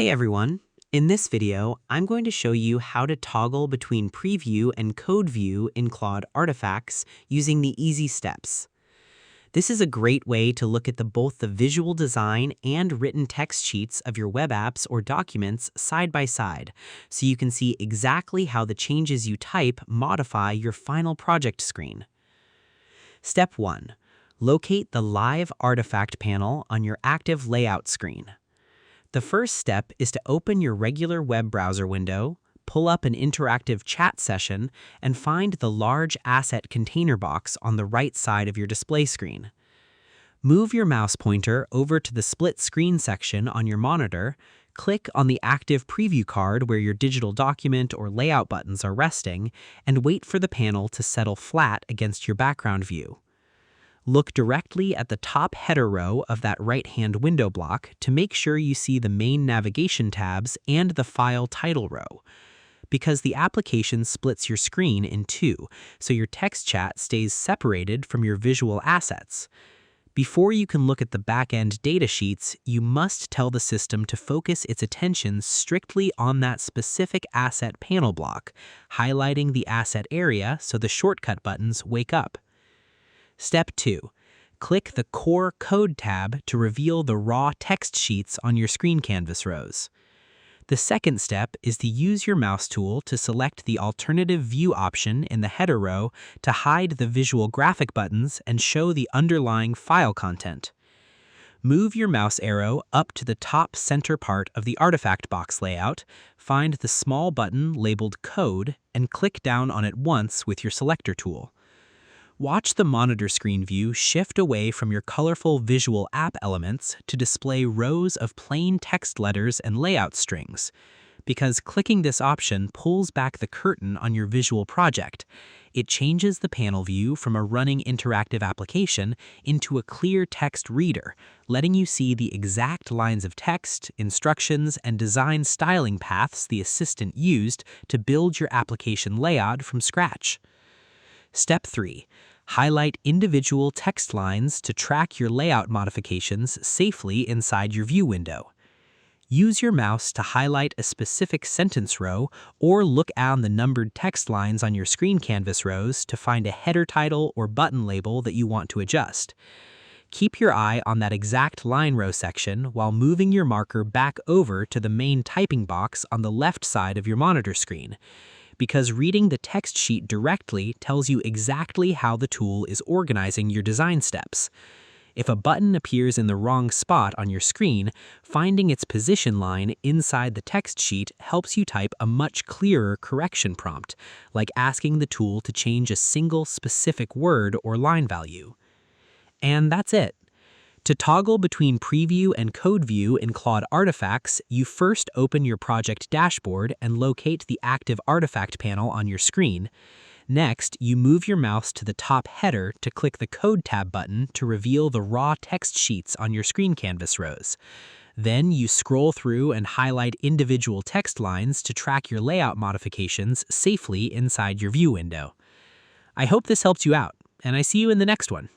Hey everyone! In this video, I'm going to show you how to toggle between preview and code view in Claude artifacts using the easy steps. This is a great way to look at both the visual design and written text sheets of your web apps or documents side by side, so you can see exactly how the changes you type modify your final project screen. Step 1. Locate the Live Artifact panel on your active layout screen. The first step is to open your regular web browser window, pull up an interactive chat session, and find the large asset container box on the right side of your display screen. Move your mouse pointer over to the split screen section on your monitor, click on the active preview card where your digital document or layout buttons are resting, and wait for the panel to settle flat against your background view. Look directly at the top header row of that right-hand window block to make sure you see the main navigation tabs and the file title row. Because the application splits your screen in two, so your text chat stays separated from your visual assets. Before you can look at the back-end data sheets, you must tell the system to focus its attention strictly on that specific asset panel block, highlighting the asset area so the shortcut buttons wake up. Step 2. Click the Core Code tab to reveal the raw text sheets on your screen canvas rows. The second step is to use your mouse tool to select the alternative view option in the header row to hide the visual graphic buttons and show the underlying file content. Move your mouse arrow up to the top center part of the artifact box layout, find the small button labeled Code, and click down on it once with your selector tool. Watch the monitor screen view shift away from your colorful visual app elements to display rows of plain text letters and layout strings. Because clicking this option pulls back the curtain on your visual project. It changes the panel view from a running interactive application into a clear text reader, letting you see the exact lines of text, instructions, and design styling paths the assistant used to build your application layout from scratch. Step 3. Highlight individual text lines to track your layout modifications safely inside your view window. Use your mouse to highlight a specific sentence row or look on the numbered text lines on your screen canvas rows to find a header title or button label that you want to adjust. Keep your eye on that exact line row section while moving your marker back over to the main typing box on the left side of your monitor screen, because reading the text sheet directly tells you exactly how the tool is organizing your design steps. If a button appears in the wrong spot on your screen, finding its position line inside the text sheet helps you type a much clearer correction prompt, like asking the tool to change a single specific word or line value. And that's it. To toggle between preview and code view in Claude artifacts, you first open your project dashboard and locate the active artifact panel on your screen. Next, you move your mouse to the top header to click the Code tab button to reveal the raw text sheets on your screen canvas rows. Then you scroll through and highlight individual text lines to track your layout modifications safely inside your view window. I hope this helped you out, and I see you in the next one.